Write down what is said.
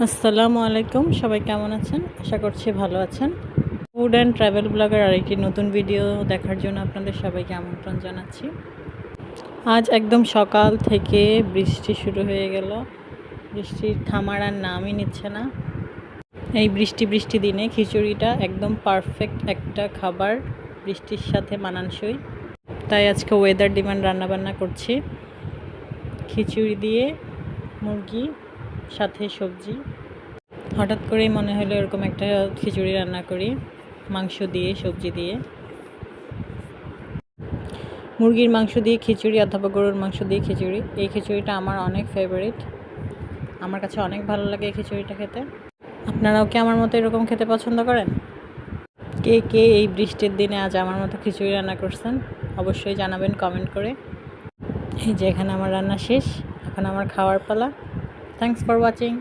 আসসালামু আলাইকুম, সবাই কেমন আছেন? আশা করছি ভালো আছেন। ফুড অ্যান্ড ট্রাভেল ব্লগের আরেকটি নতুন ভিডিও দেখার জন্য আপনাদের সবাইকে আমন্ত্রণ জানাচ্ছি। আজ একদম সকাল থেকে বৃষ্টি শুরু হয়ে গেল। বৃষ্টির থামার আর নামই নিচ্ছে না। এই বৃষ্টি দিনে খিচুড়িটা একদম পারফেক্ট একটা খাবার, বৃষ্টির সাথে মানানসই। তাই আজকে ওয়েদার ডিমান্ড রান্নাবান্না করছি। খিচুড়ি দিয়ে মুরগি, সাথে সবজি। হঠাৎ করেই মনে হলো এরকম একটা খিচুড়ি রান্না করি, মাংস দিয়ে, সবজি দিয়ে। মুরগির মাংস দিয়ে খিচুড়ি অথবা গরুর মাংস দিয়ে খিচুড়ি, এই খিচুড়িটা আমার অনেক ফেভারিট। আমার কাছে অনেক ভালো লাগে এই খিচুড়িটা খেতে। আপনারাও কি আমার মতো এরকম খেতে পছন্দ করেন? কে কে এই বৃষ্টির দিনে আজ আমার মতো খিচুড়ি রান্না করছেন অবশ্যই জানাবেন কমেন্ট করে। এই যে এখানে আমার রান্না শেষ, এখন আমার খাওয়ার পালা। Thanks for watching.